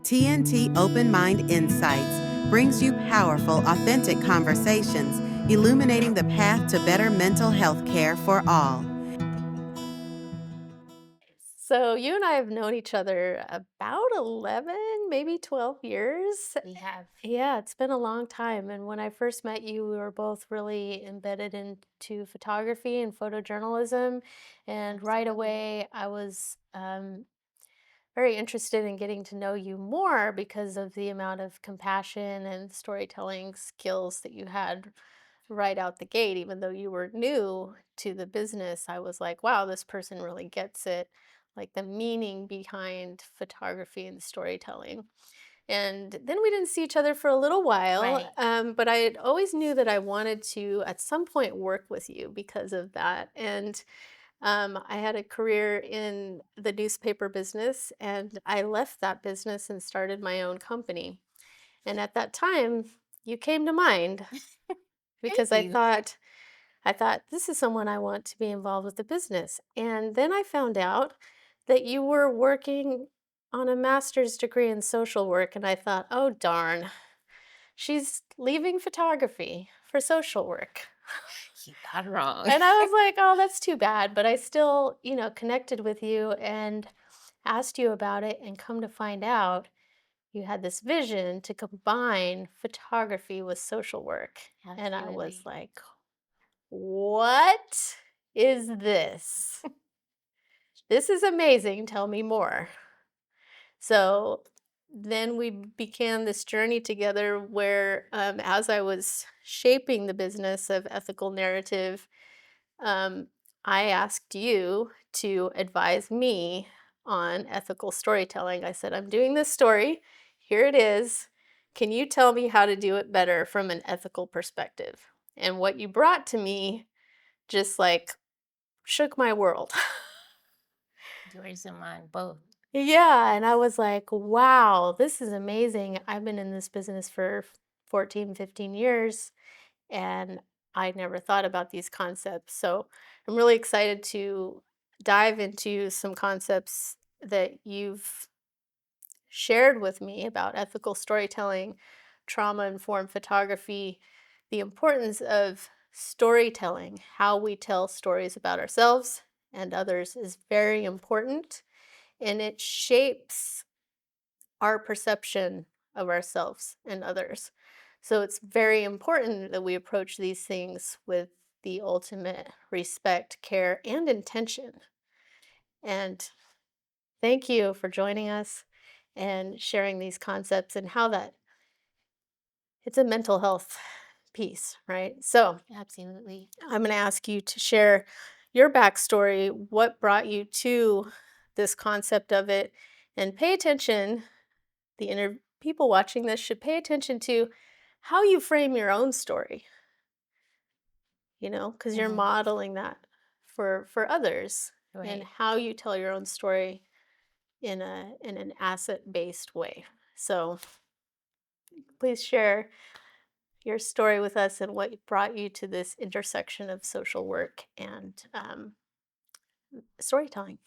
TNT Open Mind Insights brings you powerful, authentic conversations, illuminating the path to better mental health care for all. So you and I have known each other about 11, maybe 12 years. We have. Yeah, it's been a long time. And when I first met you, we were both really embedded into photography and photojournalism. And right Absolutely. away, I was very interested in getting to know you more because of the amount of compassion and storytelling skills that you had right out the gate. Even though you were new to the business, I was like, wow, this person really gets it, like the meaning behind photography and storytelling. And then we didn't see each other for a little while, Right. but I had always knew that I wanted to at some point work with you because of that. And I had a career in the newspaper business, and I left that business and started my own company. And at that time, you came to mind Thank because you. I thought this is someone I want to be involved with the business. And then I found out that you were working on a master's degree in social work, and I thought, oh darn, she's leaving photography for social work. You got it wrong. And I was like, "Oh, that's too bad," but I still, connected with you and asked you about it, and come to find out, you had this vision to combine photography with social work. And I was Absolutely. like, "What is this? This is amazing. Tell me more." So then we began this journey together where, as I was shaping the business of ethical narrative, um, I asked you to advise me on ethical storytelling. I said, I'm doing this story. Here it is. Can you tell me how to do it better from an ethical perspective? And what you brought to me just like shook my world. Yours and mine both. Yeah. And I was like, wow, this is amazing. I've been in this business for 14, 15 years. And I never thought about these concepts. So I'm really excited to dive into some concepts that you've shared with me about ethical storytelling, trauma informed photography, the importance of storytelling, how we tell stories about ourselves and others is very important, and it shapes our perception of ourselves and others. So it's very important that we approach these things with the ultimate respect, care, and intention. And thank you for joining us and sharing these concepts and how that it's a mental health piece, right? So Absolutely. I'm going to ask you to share your backstory, what brought you to this concept of it, and pay attention. People watching this should pay attention to how you frame your own story, because you're Hmm. modeling that for others, and Right. how you tell your own story in an asset-based way. So please share your story with us and what brought you to this intersection of social work and storytelling.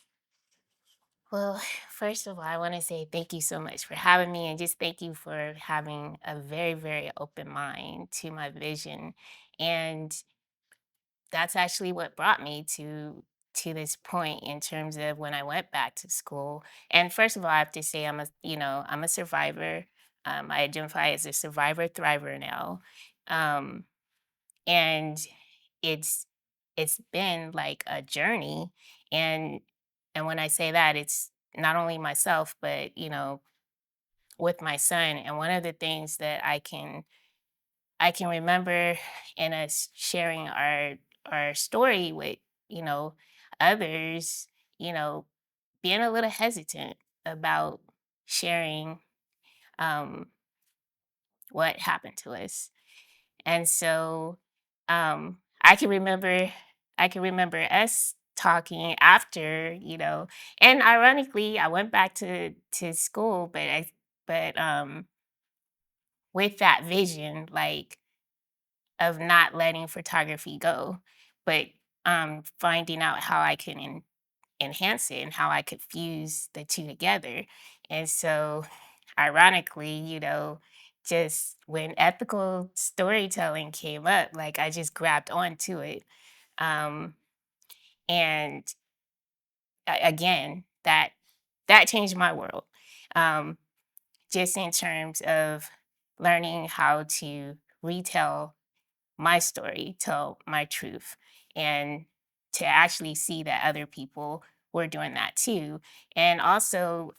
Well, first of all, I want to say thank you so much for having me and just thank you for having a very, very open mind to my vision. And that's actually what brought me to this point in terms of when I went back to school. And first of all, I have to say I'm a survivor. I identify as a survivor thriver now. Um, and it's it's been like a journey, and when I say that, it's not only myself but with my son. And one of the things that I can remember in us sharing our story with you know others, you know being a little hesitant about sharing um what happened to us. And so I can remember us talking after, and ironically I went back to school, but with that vision, like, of not letting photography go, but finding out how I can enhance it and how I could fuse the two together. And so ironically, just when ethical storytelling came up, like I just grabbed onto it. Um, and again, that changed my world. Um, just in terms of learning how to retell my story, tell my truth, and to actually see that other people were doing that too. And also,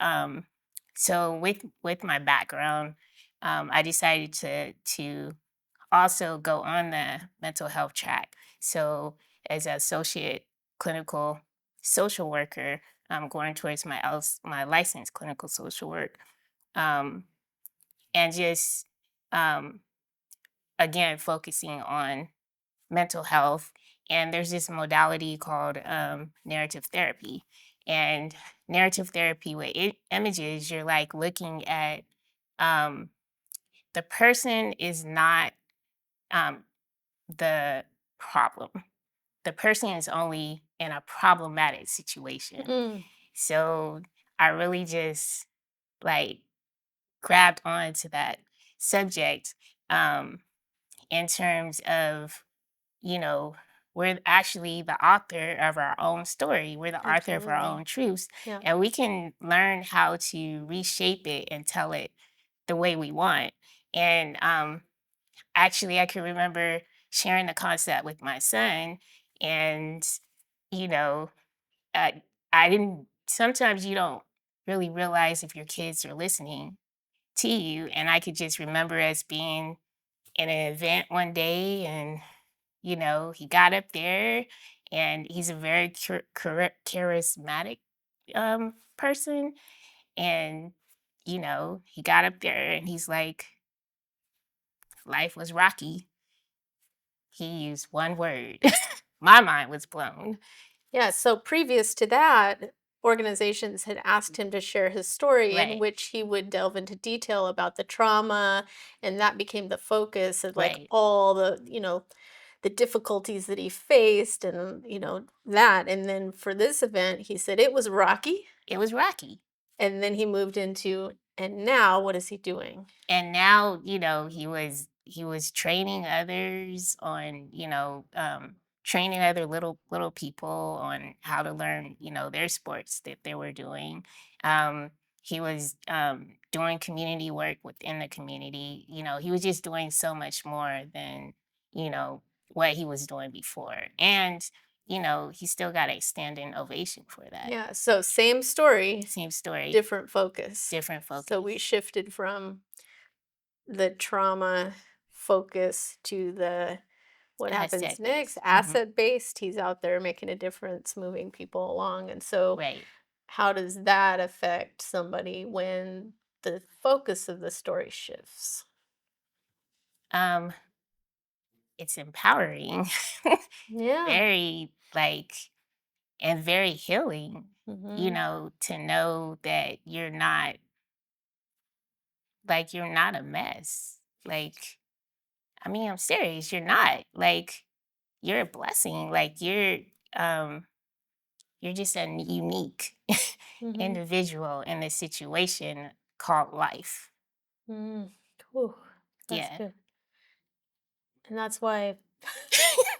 so with my background, I decided to also go on the mental health track. So as an associate clinical social worker, I'm going towards my licensed clinical social work, um, and just um, again focusing on mental health. And there's this modality called narrative therapy. And narrative therapy with images, you're like looking at um, the person is not um, the problem. The person is only in a problematic situation. Mm. So I really just like grabbed onto that subject um, in terms of, you know, we're actually the author of our own story. We're the author of our Absolutely. own truths. Yeah. And we can learn how to reshape it and tell it the way we want. And actually, I can remember sharing the concept with my son. And, you know, uh, I didn't, sometimes you don't really realize if your kids are listening to you. And I could just remember us being in an event one day, and he got up there, and he's a very charismatic person. And he got up there and he's like, life was rocky. He used one word. My mind was blown. Yeah, so previous to that, organizations had asked him to share his story in Right, which he would delve into detail about the trauma, and that became the focus of like right. all the, the difficulties that he faced and, that. And then for this event, he said it was rocky, It was rocky. and then he moved into, and now what is he doing? And now he was training others on, training other little people on how to learn, their sports that they were doing. He was doing community work within the community. He was just doing so much more than you know what he was doing before. And he still got a standing ovation for that. Yeah, so same story, Same story, different focus. different So we focus. shifted from the trauma focus to the what happens Asset next, base. asset based. He's out there making a difference, moving people along. And so, Right. how does that affect somebody when the focus of the story shifts? Um, it's empowering, Yeah. very and very healing, Hmm. to know that you're not a mess. Like, I mean, I'm serious, you're not. Like, you're a blessing. Like, you're just a unique Hmm. individual in this situation called life. Mm. Whew, that's Yeah. good. And that's why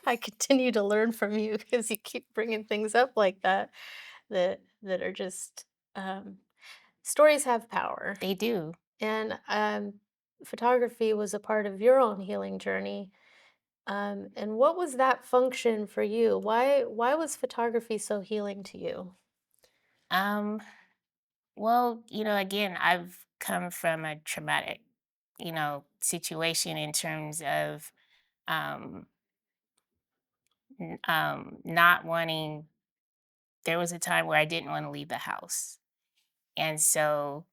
I continue to learn from you because you keep bringing things up like that that are just um, stories have power. They do. And photography was a part of your own healing journey. And what was that function for you? Why was photography so healing to you? Um, well, again, I've come from a traumatic, situation in terms of um, not wanting, there was a time where I didn't want to leave the house. And so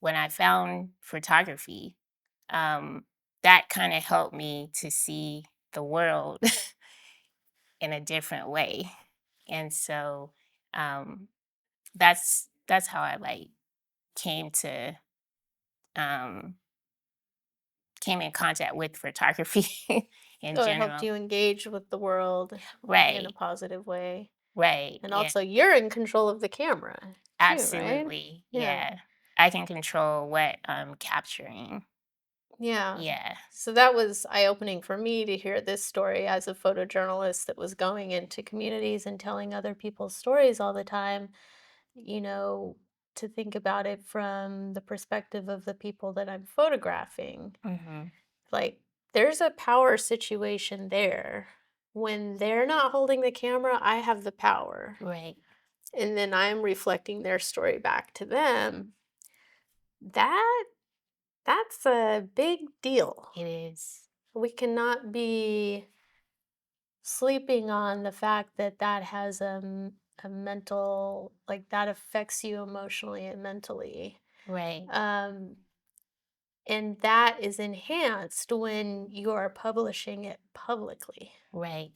when I found photography, um, that kind of helped me to see the world in a different way. And so um, that's how I came to um, came in contact with photography in So it helped general. you engage with the world in a Right, positive way. right, And yeah, also you're in control of the camera too, right? absolutely, Yeah. yeah. I can control what I'm capturing. Yeah. Yeah. So that was eye-opening for me to hear this story as a photojournalist that was going into communities and telling other people's stories all the time, you know, to think about it from the perspective of the people that I'm photographing. Hmm. Like, there's a power situation there. When they're not holding the camera, I have the power. Right. And then I'm reflecting their story back to them. That that's a big deal. It is. We cannot be sleeping on the fact that that has a mental, like, that affects you emotionally and mentally. Right. Um, and that is enhanced when you are publishing it publicly. Right.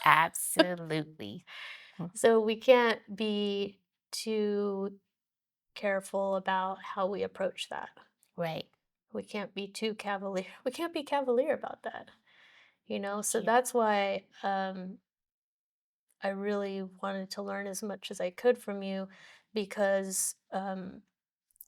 Absolutely. Mm. So we can't be too careful about how we approach that. Right. We can't be too cavalier. We can't be cavalier about that, you know? So Yeah. that's why I really wanted to learn as much as I could from you because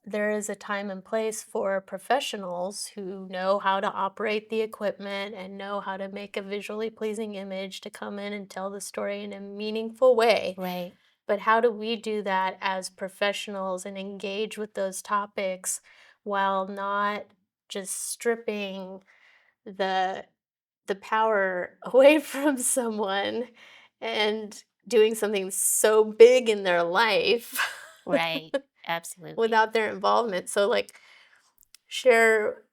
there is a time and place for professionals who know how to operate the equipment and know how to make a visually pleasing image to come in and tell the story in a meaningful way. Right. But how do we do that as professionals and engage with those topics while not just stripping the the power away from someone and doing something so big in their life Right. Absolutely. without their involvement? So, like, share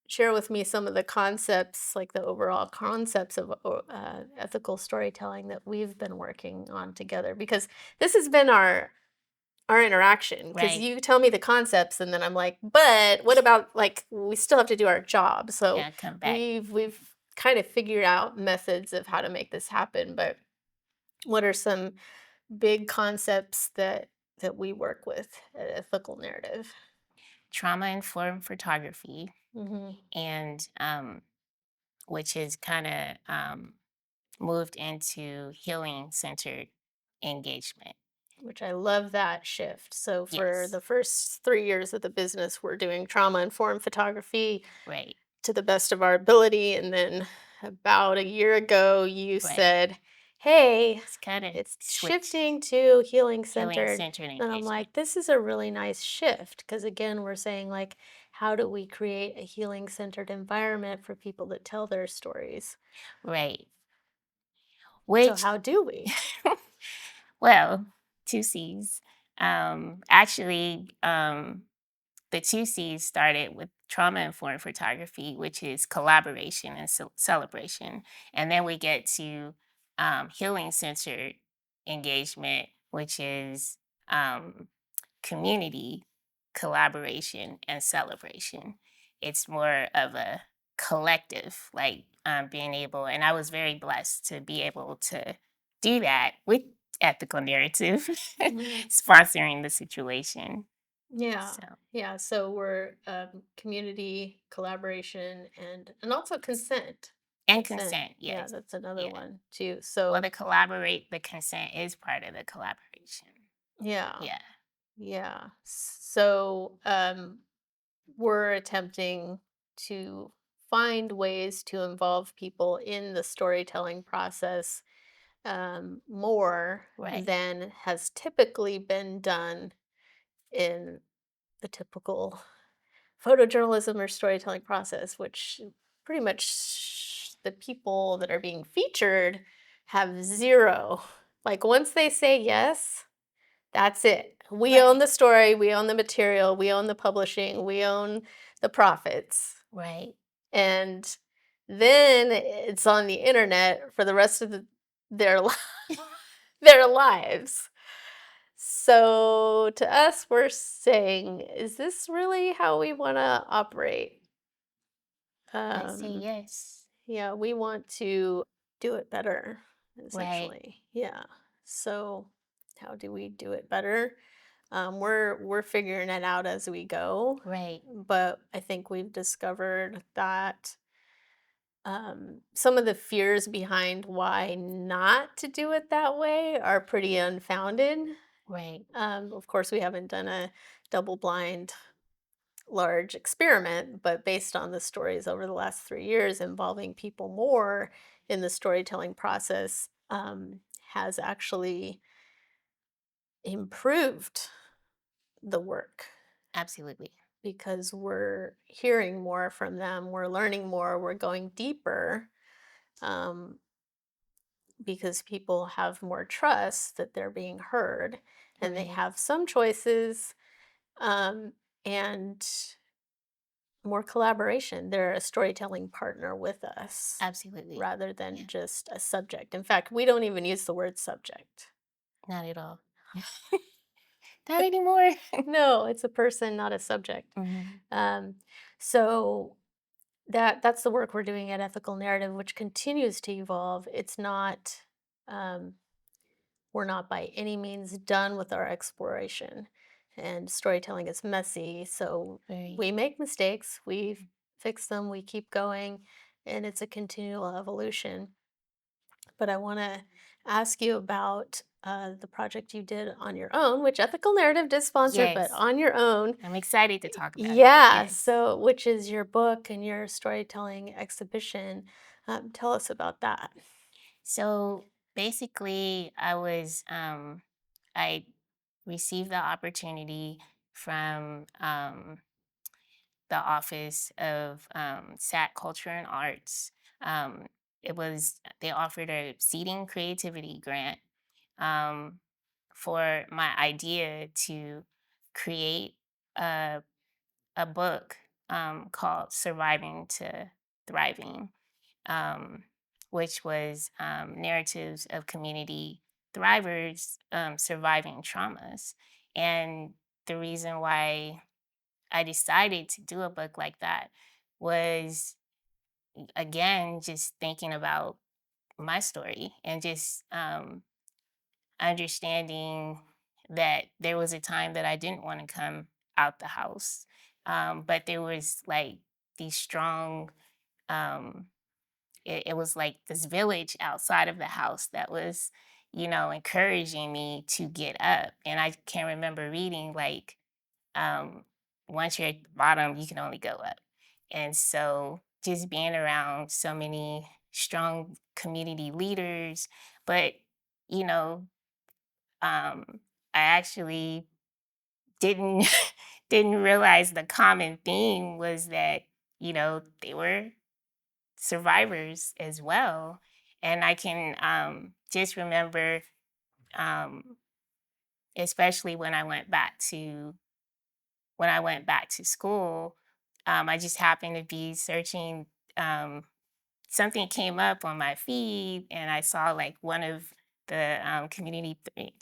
share with me some of the concepts, like the overall concepts of ethical storytelling that we've been working on together, because this has been our interaction, because Right. you tell me the concepts and then I'm like, but what about, like, we still have to do our job. So Yeah. Come back. we've kind of figured out methods of how to make this happen, but what are some big concepts that we work with at Ethical Narrative? Trauma informed photography, Hmm. and which is kind of moved into healing centered engagement. Which I love that shift. So for Yes. the first 3 years of the business, we're doing trauma informed photography Right. to the best of our ability. And then about a year ago, you Right. said, hey, It's kind of it's switched. shifting to healing Healing centered. centered And I'm engagement. like, this is a really nice shift. Because again, we're saying, like, how do we create a healing centered environment for people that tell their stories? Right. So, Which, how do we? well, two C's. Actually, the two C's started with trauma informed photography, which is collaboration and celebration. And then we get to healing centered engagement, which is um, community collaboration and celebration. It's more of a collective, like being able, and I was very blessed to be able to do that with ethical narrative, Mhm. sponsoring the situation. Yeah. So, Yeah. So we're community collaboration and also consent. and Consent. consent, Yeah, yes. that's another Yeah. one too. Well, So the consent is part of the collaboration. yeah. Yeah. Yeah. So we're attempting to find ways to involve people in the storytelling process more Right. than has typically been done in the typical photojournalism or storytelling process, which pretty much the people that are being featured have zero. Like, once they say yes, that's it. We own Right. the story, we own the material, we own the publishing, we own the profits. Right. And then it's on the internet for the rest of their their lives. So to us, we're saying, is this really how we want to operate? I say Um, yes. yeah, we want to do it better, Right. essentially. Yeah. So how do we do it better? We're figuring it out as we go, Right. but I think we've discovered that some of the fears behind why not to do it that way are pretty unfounded. Right. Of course, we haven't done a double blind large experiment, but based on the stories over the last 3 years, involving people more in the storytelling process, has actually improved the work Absolutely. because we're hearing more from them, we're learning more, we're going deeper, um, because people have more trust that they're being heard and they Right. have some choices, and more collaboration. They're a storytelling partner with us Absolutely. rather than Yeah. just a subject. In fact, we don't even use the word subject. Not at all. Not anymore. No, it's a person, not a subject. Mhm. Um, so that's the work we're doing at Ethical Narrative, which continues to evolve. It's not um, we're not by any means done with our exploration, and storytelling is messy. So Very. we make mistakes, we fix them, we keep going, and it's a continual evolution. But I want to ask you about the project you did on your own, which Ethical Narrative did sponsor, but Yes. on your own. I'm excited to talk about it. Yeah, Yes. so which is your book and your storytelling exhibition. Tell us about that. So basically, I received the opportunity from the Office of SAT Culture and Arts. Um, they offered a seeding creativity grant um, for my idea to create a, a book called Surviving to Thriving, um, which was narratives of community thrivers surviving traumas. And the reason why I decided to do a book like that was, again, just thinking about my story and just understanding that there was a time that I didn't want to come out the house. But there was like these strong, um, it was like this village outside of the house that was, encouraging me to get up. And I can remember reading like, um, once you're at the bottom, you can only go up. And so just being around so many strong community leaders, but, you know, I actually didn't didn't realize the common theme was that, they were survivors as well. And I can just remember, um, especially when I went back to school, I just happened to be searching. Something came up on my feed, and I saw like one of the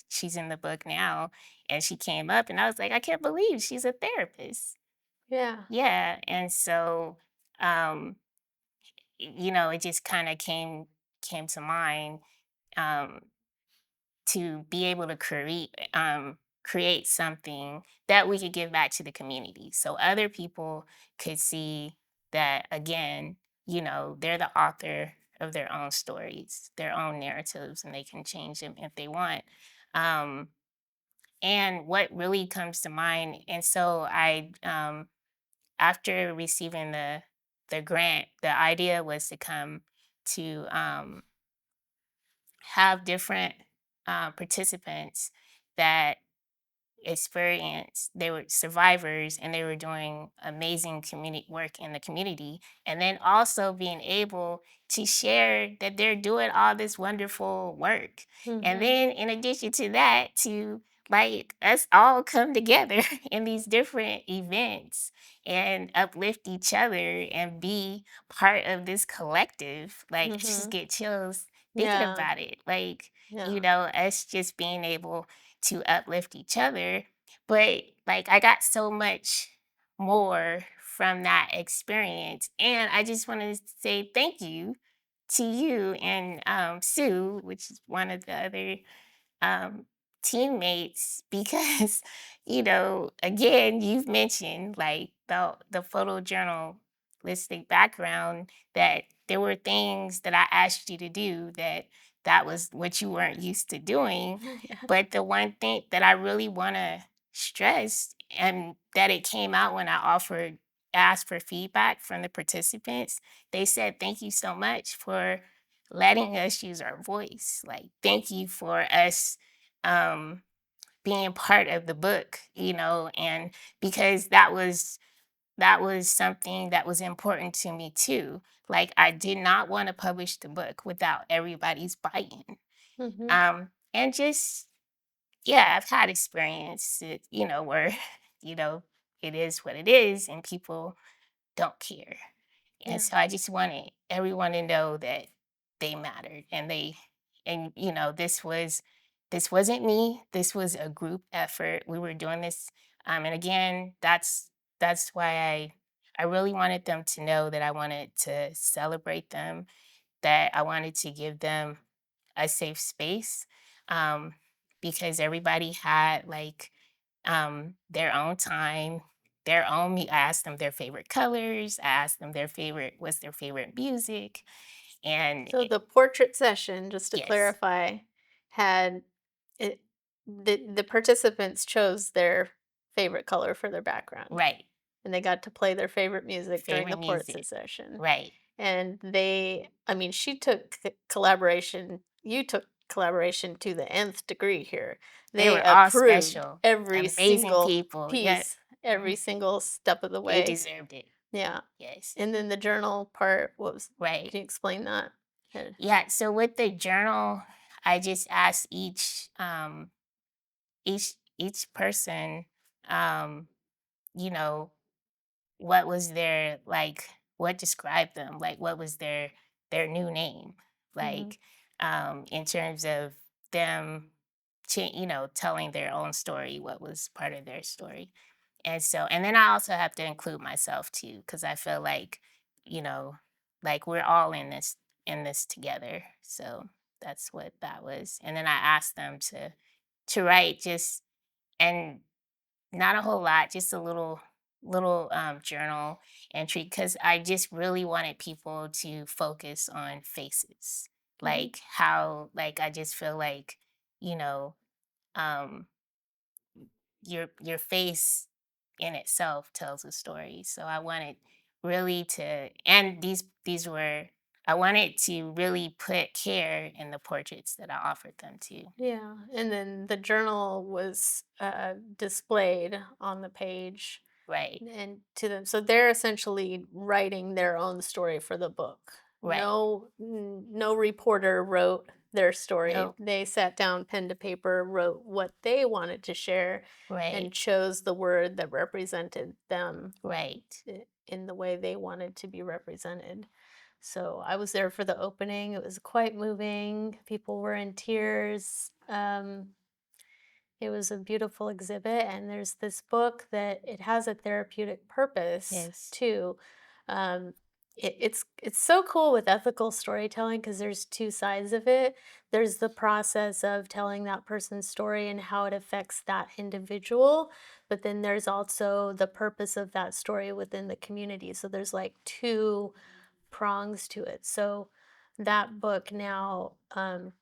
she's in the book now, and she came up, and I was like, I can't believe she's a therapist. Yeah. Yeah, and so um, it just kind of came to mind. Um, to be able to create something that we could give back to the community so other people could see that again, they're the author of their own stories, their own narratives, and they can change them if they want. um, and what really comes to mind, and so I after receiving the grant, the idea was to come to have different participants that experience they were survivors and they were doing amazing community work in the community, and then also being able to share that they're doing all this wonderful work, and Hmm. then in addition to that, to like us all come together in these different events and uplift each other and be part of this collective. Like, just Hmm. get chills thinking Yeah. about it, like, Yeah. us just being able to uplift each other. But like I got so much more from that experience. And I just want to say thank you to you and Sue, which is one of the other um, teammates, because again, you've mentioned like the photojournalistic background, that there were things that I asked you to do that was what you weren't used to doing. Yeah. But the one thing that I really want to stress and that it came out when I asked for feedback from the participants. They said, "Thank you so much for letting us use our voice. Like, thank you for us um, being part of the book, and because that was something that was important to me too. Like, I did not want to publish the book without everybody's buy-in. Mhm. And just, yeah, I've had experience, where, you know, it is what it is and people don't care. And Yeah. so I just wanted everyone to know that they mattered and this wasn't me. This was a group effort. We were doing this. And again, that's why I really wanted them to know that I wanted to celebrate them, that I wanted to give them a safe space, um, because everybody had like their own time, their own I asked them their favorite colors. I asked them what's their favorite music. And So the portrait session, just to yes, clarify, had it the participants chose their favorite color for their background, right. and they got to play their favorite music during Favorite the portrait music. session. Right. And I mean, she took collaboration, you took collaboration to the nth degree here. They They were all approved special, every amazing single people. Yeah. piece, every single step of the They way. deserved it. Yeah. Yes. And then the journal part, Right. can you explain that? Uh, Yeah. So with the journal, I just asked each person, um, you know, what was their like what described them, like what was their new name, mhm. like in terms of them telling their own story, what was part of their story. And then I also have to include myself too, because I feel like, you know like we're all in this together. So that's what that was. And then I asked them to write just, and not a whole lot, just a little journal entry, because I just really wanted people to focus on faces, Mhm. like how, like I just feel like, you know, um, your face in itself tells a story. So I wanted really to, and these were, I wanted to really put care in the portraits that I offered them to. Yeah, and then the journal was displayed on the page Right, and to them. So they're essentially writing their own story for the book. right. No reporter wrote their story. No, They sat down, pen to paper, wrote what they wanted to share, right, and chose the word that represented them right. in the way they wanted to be represented. So I was there for the opening. It was quite moving. People were in tears. It was a beautiful exhibit, and there's this book that it has a therapeutic purpose Yes, too. Um, it's so cool with ethical storytelling because there's two sides of it. There's the process of telling that person's story and how it affects that individual, but then there's also the purpose of that story within the community. So there's like two prongs to it. So that book now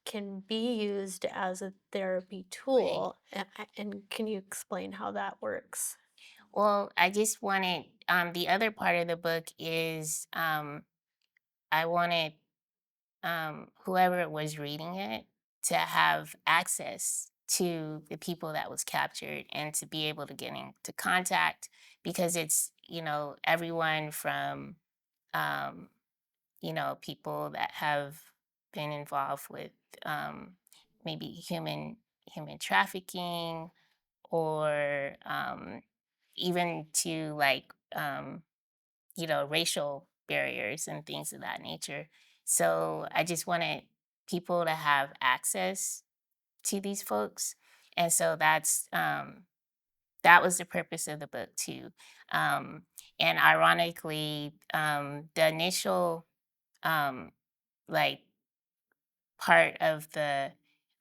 can be used as a therapy right. tool. And can you explain how that works? Well, I just wanted, the other part of the book is, I wanted, whoever was reading it to have access to the people that was captured and to be able to get into contact, because it's, everyone from, um, people that have been involved with, um, maybe human trafficking, or even to like, racial barriers and things of that nature. So I just wanted people to have access to these folks. And so that was the purpose of the book too. Um, and ironically, the initial, um, like, part of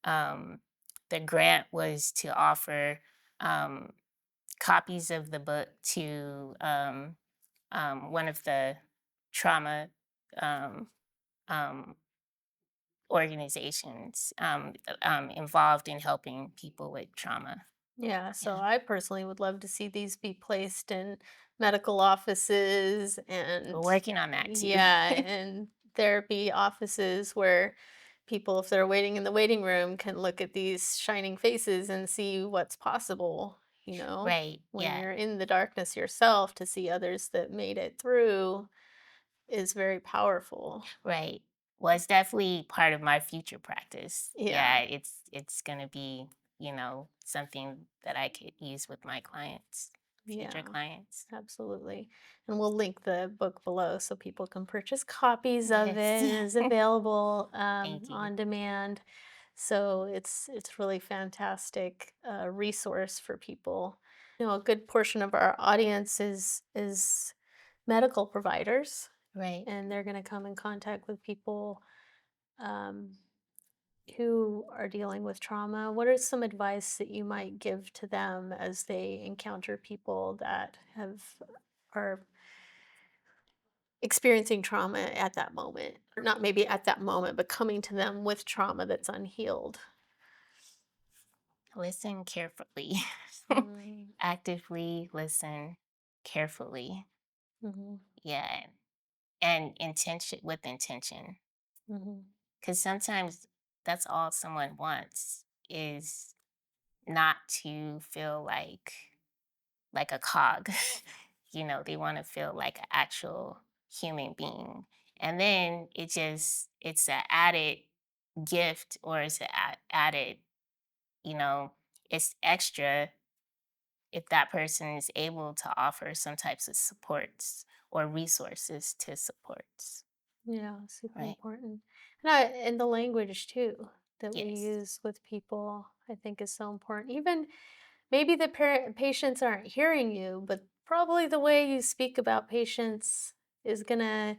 um, the grant was to offer, um, copies of the book to, one of the trauma, um, um, organizations, involved in helping people with trauma. Yeah, so Yeah. I personally would love to see these be placed in medical offices We're and working on that too. yeah, and therapy offices where people, if they're waiting in the waiting room, can look at these shining faces and see what's possible, Right. when Yeah. you're in the darkness yourself to see others that made it through is very powerful. Right. Well, it's definitely part of my future practice. Yeah. Yeah, it's gonna be, something that I could use with my clients, future Yeah. clients. Absolutely. And we'll link the book below so people can purchase copies of Yes. it. It is available Thank you. on demand. So it's really fantastic resource for people. A good portion of our audience is medical providers, Right. and they're going to come in contact with people um, who are dealing with trauma. What are some advice that you might give to them as they encounter people that are experiencing trauma at that moment? Or not maybe at that moment, but coming to them with trauma that's unhealed. Listen carefully. Mm, Actively listen carefully. mhm, Yeah. And intention with intention. mhm. Because sometimes that's all someone wants is not to feel like a cog. They want to feel like an actual human being. And then it's an added gift, or it's an added, you know, it's extra if that person is able to offer some types of supports or resources to supports. Yeah, super Right. important. And the language too that we Yes. use with people, I think is so important. Even maybe the patients aren't hearing you, but probably the way you speak about patients is gonna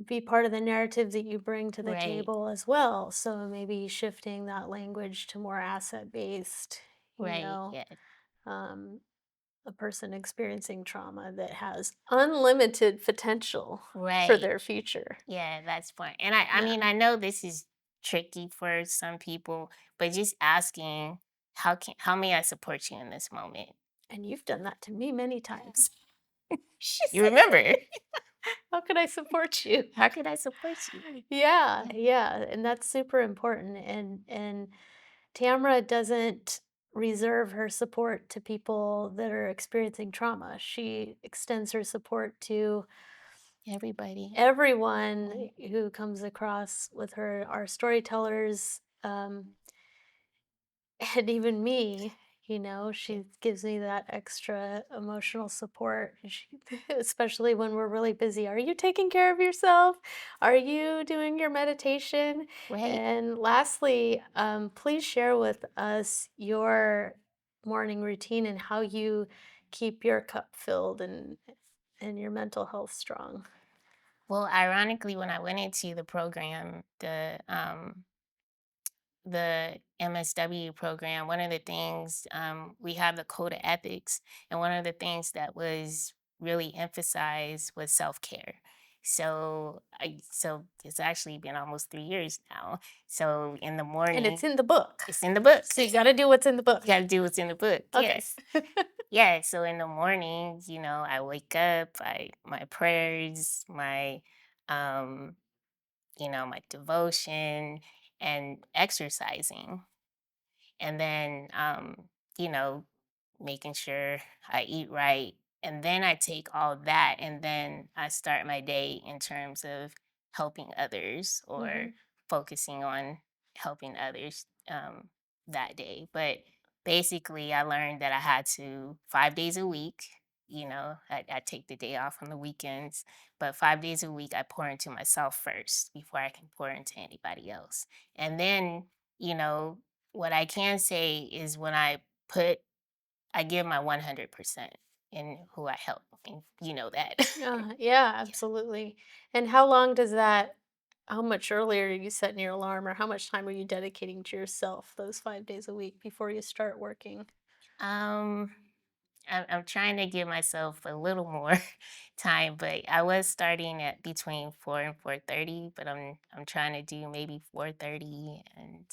be part of the narrative that you bring to the Right. table as well. So maybe shifting that language to more asset based, you Right. know, Yeah. um, a person experiencing trauma that has unlimited potential for Right. their future. Yeah, that's fine. And I Yeah. mean, I know this is tricky for some people, but just asking, how may I support you in this moment? And you've done that to me many times. You remember? How can I support you? How could I support you? Yeah, Yeah. yeah, and that's super important. And Tamara doesn't reserve her support to people that are experiencing trauma. She extends her support to Everybody. everyone Yeah. who comes across with her, our storytellers, and even me. Yeah. She gives me that extra emotional support, and especially when we're really busy. Are you taking care of yourself? Are you doing your meditation? Right. And lastly, please share with us your morning routine and how you keep your cup filled and your mental health strong. Well, ironically, when I went into the program, the MSW program, one of the things, we have the code of ethics, and one of the things that was really emphasized was self care. So it's actually been almost 3 years now. So in the And morning, it's in the book. it's in the book. So you got to do what's in the book. You got to do what's in the book. Okay. Yes. Yeah. So in the morning, I wake up, my prayers, um, my devotion, and exercising, and then you know making sure I eat right, and then I take all that and then I start my day in terms of helping others, or Hmm. focusing on helping others that day. But basically I learned that I had to 5 days a week, I take the day off on the weekends, but 5 days a week I pour into myself first before I can pour into anybody else. And then, you know what I can say is when I give my 100% in who I help, and you know that. Yeah, Yeah. absolutely. And how long does that, how much earlier are you setting your alarm, or how much time are you dedicating to yourself those 5 days a week before you start working? Um, I'm trying to give myself a little more time, but I was starting at between 4 and 4:30, but I'm trying to do maybe 4:30 and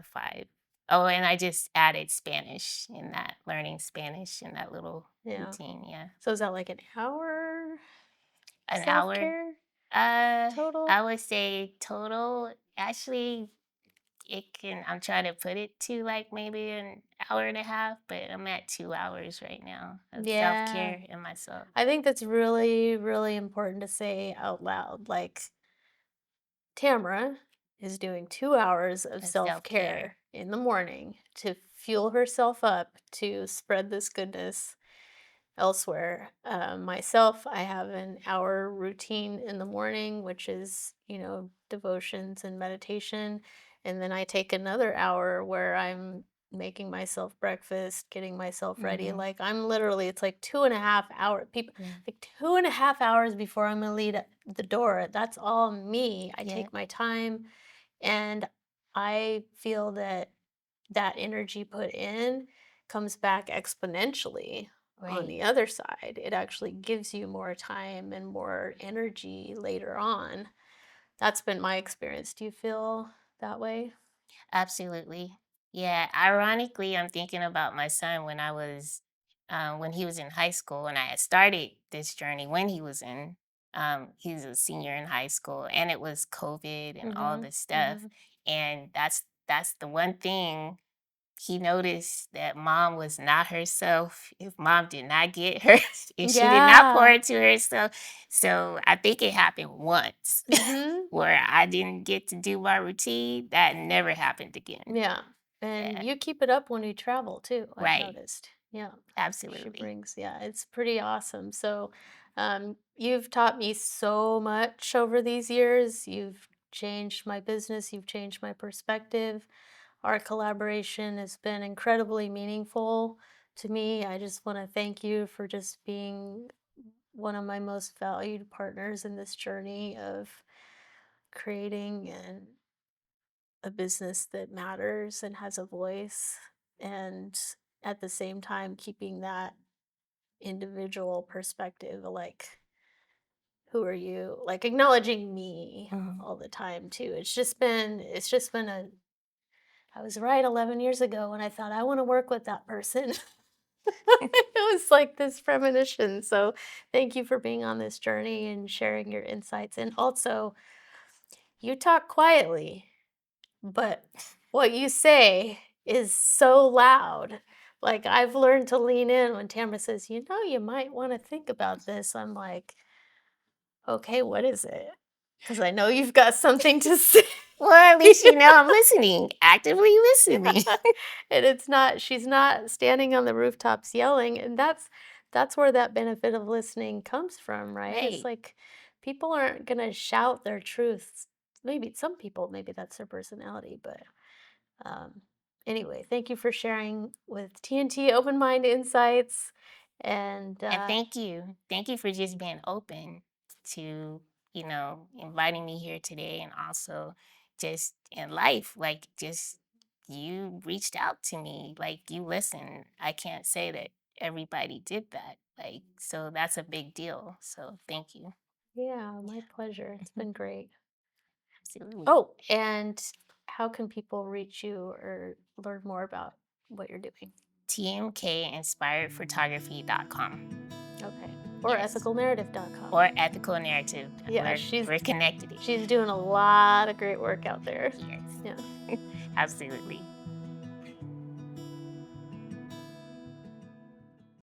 5. Oh, and I just added Spanish in that, learning Spanish in that little Yeah. routine. Yeah. So is that like an hour An hour. self-care total? I would say total. Actually, I'm trying to put it to like maybe an hour and a half, but I'm at 2 hours right now of Yeah. self-care and myself. I think that's really, really important to say out loud. Like, Tamara is doing 2 hours of Of self-care self-care. in the morning to fuel herself up to spread this goodness elsewhere. Myself, I have an hour routine in the morning, which is, devotions and meditation. And then I take another hour where I'm making myself breakfast, getting myself ready. Like, I'm literally, it's like 2.5 hours. People, Yeah. like 2.5 hours before I'm gonna leave the door. That's all me. I Yeah. take my time, and I feel that energy put in comes back exponentially on Right. the other side. It actually gives you more time and more energy later on. That's been my experience. Do you feel that way? Absolutely. Yeah. Ironically, I'm thinking about my son when he was in high school, and I had started this journey when he's a senior in high school, and it was COVID and all this stuff. And that's the one thing he noticed, that mom was not herself if mom did not get her, if she did not pour Yeah. into herself. So I think it happened once where I didn't get to do my routine. That never happened again. Yeah. And Yeah. you keep it up when you travel too, I've Right. noticed. Yeah. She Absolutely. brings, yeah, it's pretty awesome. So, you've taught me so much over these years. You've changed my business, you've changed my perspective. Our collaboration has been incredibly meaningful to me. I just want to thank you for just being one of my most valued partners in this journey of creating a business that matters and has a voice, and at the same time keeping that individual perspective, like, who are you, like, acknowledging me all the time too. It's just been a I was right 11 years ago when I thought I want to work with that person. It was like this premonition. So thank you for being on this journey and sharing your insights. And also, you talk quietly, but what you say is so loud. Like, I've learned to lean in when Tamara says, you might want to think about this. I'm like, okay, what is it? Because I know you've got something to say. Well, at least I'm listening, actively listening. And she's not standing on the rooftops yelling, and that's where that benefit of listening comes from, right? It's Right. like, people aren't gonna shout their truths. Maybe some people, maybe that's their personality, but um, anyway, thank you for sharing with TNT Open Mind Insights, and And thank you. Thank you for just being open to, inviting me here today, and also just in life, like, just you reached out to me, like, you listened. I can't say that everybody did that. Like, so that's a big deal. So thank you. yeah, my pleasure. It's been great. Absolutely. Oh, and how can people reach you or learn more about what you're doing? TMKinspiredphotography.com. Okay. Or Yes. ethicalnarrative.com. Or ethical narrative. Yeah, We're connected. she's doing a lot of great work out there. Yes. Yeah. Absolutely.